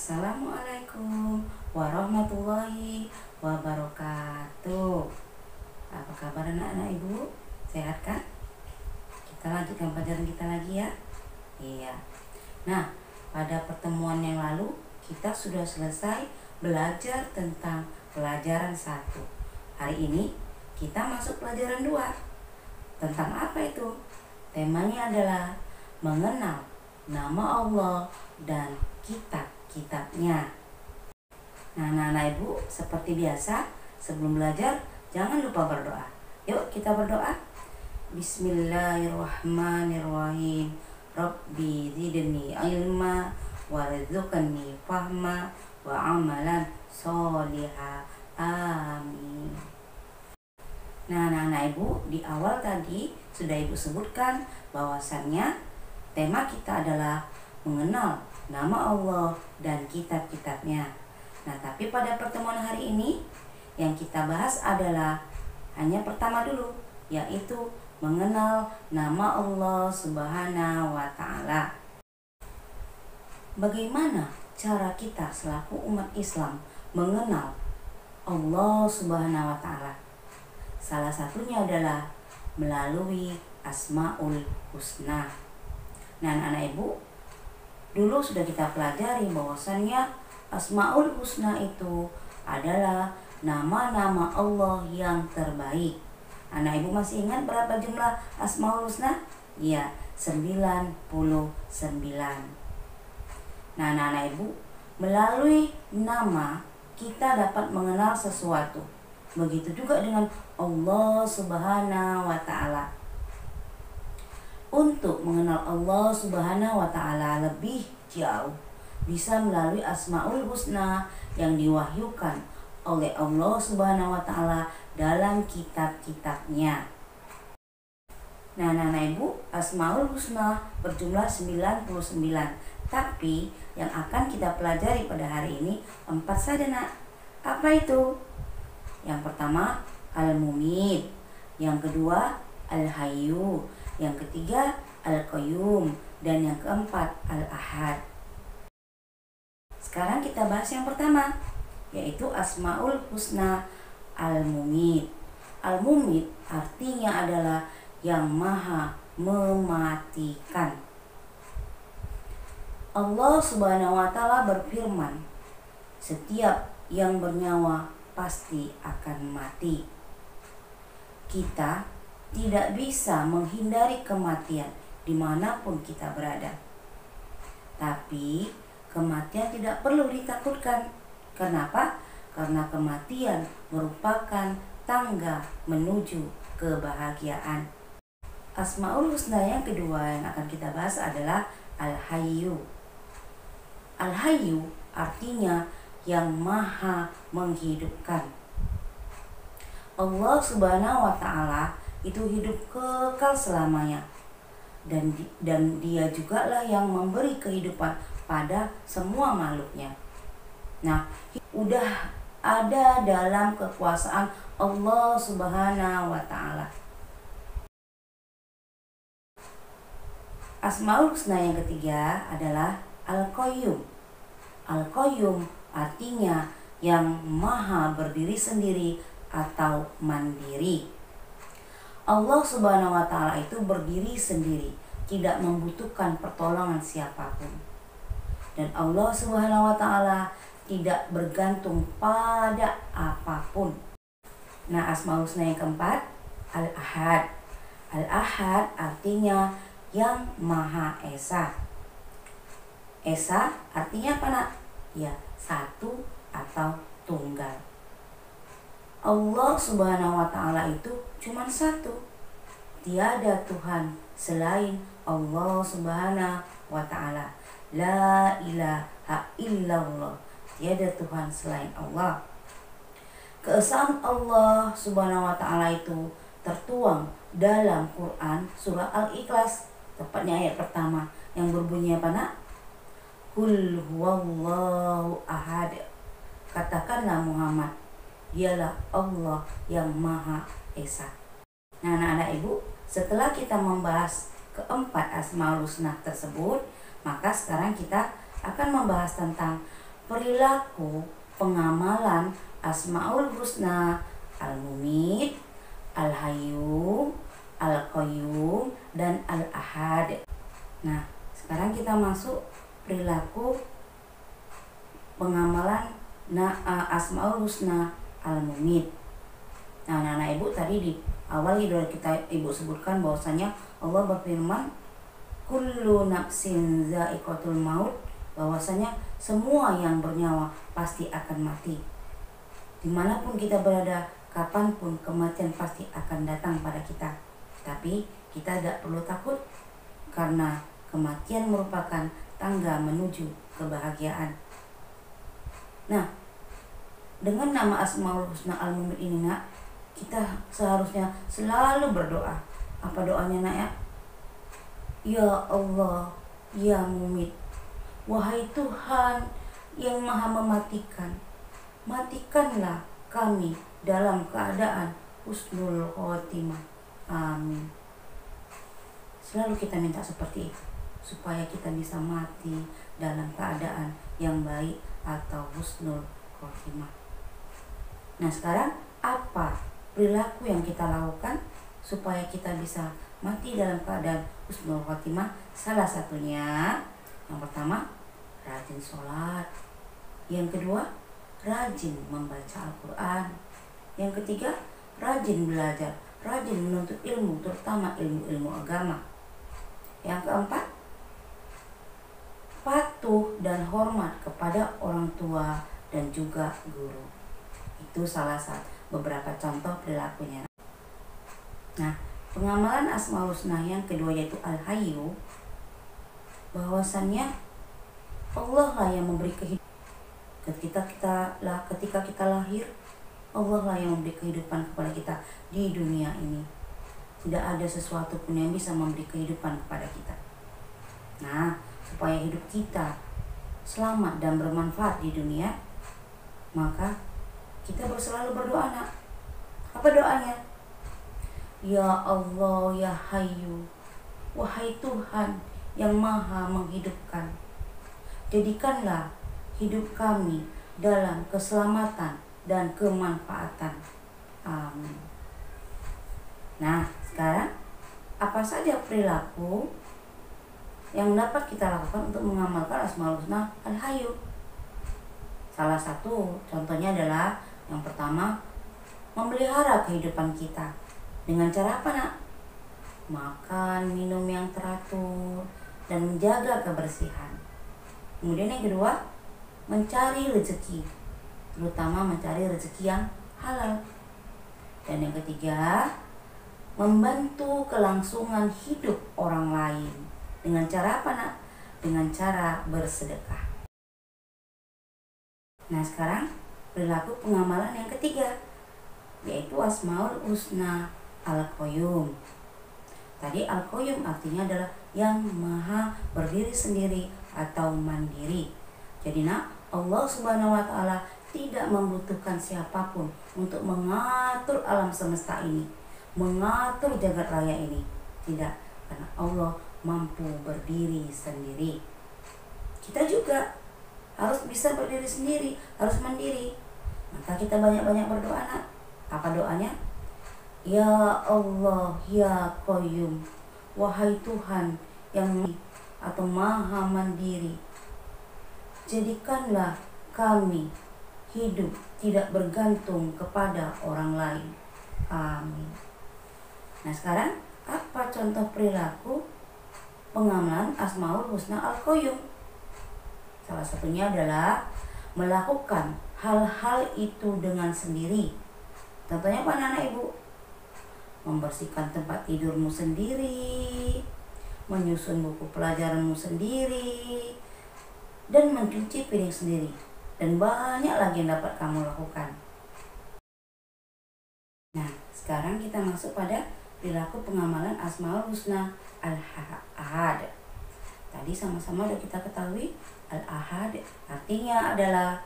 Assalamualaikum warahmatullahi wabarakatuh. Apa kabar anak-anak ibu? Sehat kan? Kita lanjutkan pelajaran kita lagi ya. Iya. Nah, pada pertemuan yang lalu kita sudah selesai belajar tentang pelajaran 1. Hari ini kita masuk pelajaran 2. Tentang apa itu? Temanya adalah mengenal nama Allah dan kitab-kitabnya. Nah, anak-anak ibu, seperti biasa, sebelum belajar jangan lupa berdoa. Yuk kita berdoa. Bismillahirrahmanirrahim. Rabbi zidni ilma warzuqni fahma wa amalan sholiha. Amin. Nah, anak-anak ibu, di awal tadi sudah ibu sebutkan bahwasannya tema kita adalah mengenal nama Allah dan kitab-kitabnya. Nah, tapi pada pertemuan hari ini yang kita bahas adalah hanya pertama dulu, yaitu mengenal nama Allah Subhanahu wa Ta'ala. Bagaimana cara kita selaku umat Islam mengenal Allah Subhanahu wa Ta'ala? Salah satunya adalah melalui Asmaul Husna. Nah, anak-anak ibu, dulu sudah kita pelajari bahwasannya Asmaul Husna itu adalah nama-nama Allah yang terbaik. Anak ibu masih ingat berapa jumlah Asmaul Husna? Iya, 99. Nah, anak-anak ibu, melalui nama kita dapat mengenal sesuatu. Begitu juga dengan Allah Subhanahu wa Ta'ala. Untuk mengenal Allah Subhanahu wa Ta'ala lebih jauh bisa melalui Asmaul Husna yang diwahyukan oleh Allah Subhanahu wa Ta'ala dalam kitab-kitabnya. Nah, anak-anak ibu, Asmaul Husna berjumlah 99. Tapi yang akan kita pelajari pada hari ini 4 saja, nak. Apa itu? Yang pertama Al-Mumit, yang kedua Al-Hayyu, yang ketiga Al-Qayyum, dan yang keempat Al-Ahad. Sekarang kita bahas yang pertama, yaitu Asmaul Husna Al-Mumit. Al-Mumit artinya adalah yang maha mematikan. Allah Subhanahu wa Ta'ala berfirman, setiap yang bernyawa pasti akan mati. Kita tidak bisa menghindari kematian dimanapun kita berada. Tapi kematian tidak perlu ditakutkan. Kenapa? Karena kematian merupakan tangga menuju kebahagiaan. Asmaul Husna yang kedua yang akan kita bahas adalah Al-Hayyu. Al-Hayyu artinya yang maha menghidupkan. Allah Subhanahu wa Ta'ala itu hidup kekal selamanya, dan dia jugalah yang memberi kehidupan pada semua makhluknya. Nah, udah ada dalam kekuasaan Allah Subhanahu wa Ta'ala. Asmaul Husna yang ketiga adalah Al-Qayyum. Al-Qayyum artinya yang maha berdiri sendiri atau mandiri. Allah Subhanahu wa Ta'ala itu berdiri sendiri, tidak membutuhkan pertolongan siapapun. Dan Allah Subhanahu wa Ta'ala tidak bergantung pada apapun. Nah, Asmaul Husna yang keempat Al-Ahad. Al-Ahad artinya yang Maha Esa. Esa artinya apa, nak? Ya, satu atau tunggal. Allah Subhanahu wa Ta'ala itu cuma satu. Tiada Tuhan selain Allah Subhanahu wa Ta'ala. La ilaha illallah. Tiada Tuhan selain Allah. Keesaan Allah Subhanahu wa Ta'ala itu tertuang dalam Quran surah Al-Ikhlas, tepatnya ayat pertama yang berbunyi apa, nak? Qul huwallahu ahad. Katakanlah Muhammad, dialah Allah yang Maha Esa. Nah, anak-anak ibu, setelah kita membahas keempat Asmaul Husna tersebut, maka sekarang kita akan membahas tentang perilaku pengamalan Asmaul Husna Al-Mumit, Al-Hayyu, Al-Qayyum, dan Al-Ahad. Nah, sekarang kita masuk perilaku pengamalan Asmaul Husna Al-Mumit. Nah, anak-anak ibu tadi di awal ibu sebutkan bahwasanya Allah berfirman, kullu nafsin za'iqatul maut, bahwasanya semua yang bernyawa pasti akan mati. Dimanapun kita berada, kapanpun kematian pasti akan datang pada kita. Tapi kita tidak perlu takut, karena kematian merupakan tangga menuju kebahagiaan. Nah, dengan nama Asmaul Husna Al-Mumit ini, nak, kita seharusnya selalu berdoa. Apa doanya, nak, ya? Ya Allah, ya Mumit, wahai Tuhan yang maha mematikan, matikanlah kami dalam keadaan husnul khotimah. Amin. Selalu kita minta seperti itu, supaya kita bisa mati dalam keadaan yang baik atau husnul khotimah. Nah, sekarang apa perilaku yang kita lakukan supaya kita bisa mati dalam keadaan husnul khotimah? Salah satunya, yang pertama, rajin sholat. Yang kedua, rajin membaca Al-Quran. Yang ketiga, rajin belajar, rajin menuntut ilmu, terutama ilmu-ilmu agama. Yang keempat, patuh dan hormat kepada orang tua dan juga guru. Itu salah satu beberapa contoh perilakunya. Nah, pengamalan Asmaul Husna yang kedua yaitu Al-Hayyu, bahwasannya Allah lah yang memberi kehidupan. Ketika kita lahir, Allah lah yang memberi kehidupan kepada kita di dunia ini. Tidak ada sesuatu pun yang bisa memberi kehidupan kepada kita. Nah, supaya hidup kita selamat dan bermanfaat di dunia, maka kita selalu berdoa, nak. Apa doanya? Ya Allah, ya Hayyu, wahai Tuhan yang maha menghidupkan, jadikanlah hidup kami dalam keselamatan dan kemanfaatan. Amin. Nah, sekarang apa saja perilaku yang dapat kita lakukan untuk mengamalkan Asmaul Husna Al-Hayyu? Salah satu contohnya adalah yang pertama, memelihara kehidupan kita. Dengan cara apa, nak? Makan, minum yang teratur, dan menjaga kebersihan. Kemudian yang kedua, mencari rezeki, terutama mencari rezeki yang halal. Dan yang ketiga, membantu kelangsungan hidup orang lain. Dengan cara apa, nak? Dengan cara bersedekah. Nah, sekarang perilaku pengamalan yang ketiga, yaitu Asmaul Husna Al-Qayyum. Tadi Al-Qayyum artinya adalah yang maha berdiri sendiri atau mandiri. Jadi, nak, Allah Subhanahu wa Ta'ala tidak membutuhkan siapapun untuk mengatur alam semesta ini, mengatur jagat raya ini. Tidak, karena Allah mampu berdiri sendiri. Kita juga harus bisa berdiri sendiri, harus mandiri. Maka kita banyak-banyak berdoa, nak. Apa doanya? Ya Allah, ya Qayyum, wahai Tuhan yang atau maha mandiri, jadikanlah kami hidup tidak bergantung kepada orang lain. Amin. Nah, sekarang apa contoh perilaku pengamalan Asmaul Husna Al-Qayyum? Salah satunya adalah melakukan hal-hal itu dengan sendiri. Contohnya apa, anak ibu? Membersihkan tempat tidurmu sendiri, menyusun buku pelajaranmu sendiri, dan mencuci piring sendiri. Dan banyak lagi yang dapat kamu lakukan. Nah, sekarang kita masuk pada perilaku pengamalan Asmaul Husna Al-Ahad. Tadi sama-sama sudah kita ketahui, Al-Ahad artinya adalah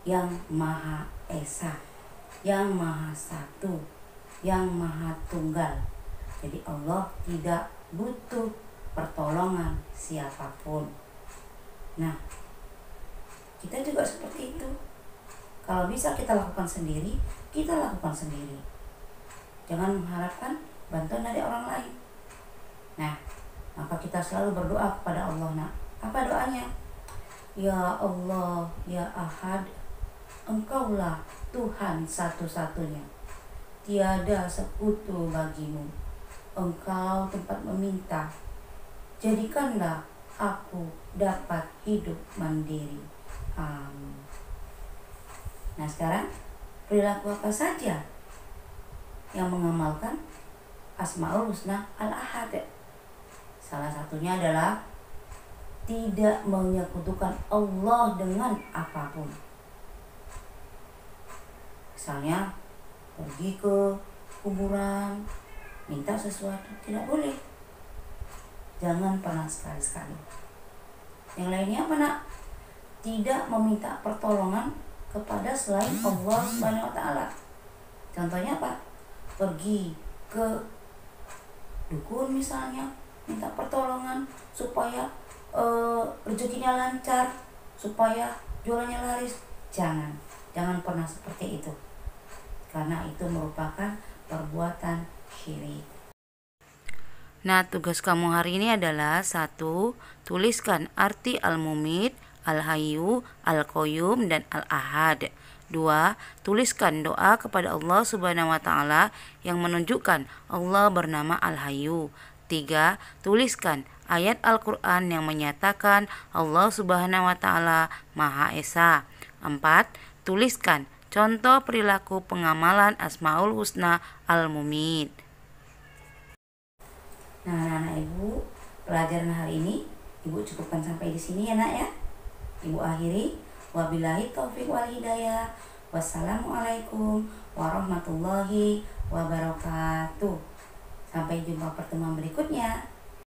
yang Maha Esa, yang Maha Satu, yang Maha Tunggal. Jadi Allah tidak butuh pertolongan siapapun. Nah, kita juga seperti itu. Kalau bisa kita lakukan sendiri, kita lakukan sendiri. Jangan mengharapkan bantuan dari orang lain. Nah, maka kita selalu berdoa kepada Allah. Nah, apa doanya? Ya Allah, ya Ahad, Engkaulah Tuhan satu-satunya. Tiada sekutu bagimu. Engkau tempat meminta. Jadikanlah aku dapat hidup mandiri. Amin. Nah, sekarang perilaku apa saja yang mengamalkan Asmaul Husna Al-Ahad? Salah satunya adalah tidak menyekutukan Allah dengan apapun. Misalnya pergi ke kuburan minta sesuatu, tidak boleh. Jangan pernah sekali-sekali. Yang lainnya apa, Nak? Tidak meminta pertolongan kepada selain Allah Subhanahu wa taala. Contohnya apa? Pergi ke dukun misalnya, minta pertolongan supaya rezekinya lancar, supaya jualannya laris. Jangan pernah seperti itu. Karena itu merupakan perbuatan syirik. Nah, tugas kamu hari ini adalah 1. Tuliskan arti Al-Mumit, Al-Hayyu, Al-Qayyum, dan Al-Ahad. 2. Tuliskan doa kepada Allah Subhanahu wa taala yang menunjukkan Allah bernama Al-Hayyu. 3. Tuliskan ayat Al-Qur'an yang menyatakan Allah Subhanahu wa taala Maha Esa. 4. Tuliskan contoh perilaku pengamalan Asmaul Husna Al-Mumit. Nah, anak-anak Ibu, pelajaran hari ini Ibu cukupkan sampai di sini ya, Nak ya. Ibu akhiri, wabillahi taufiq wal hidayah. Wassalamualaikum warahmatullahi wabarakatuh. Sampai jumpa pertemuan berikutnya.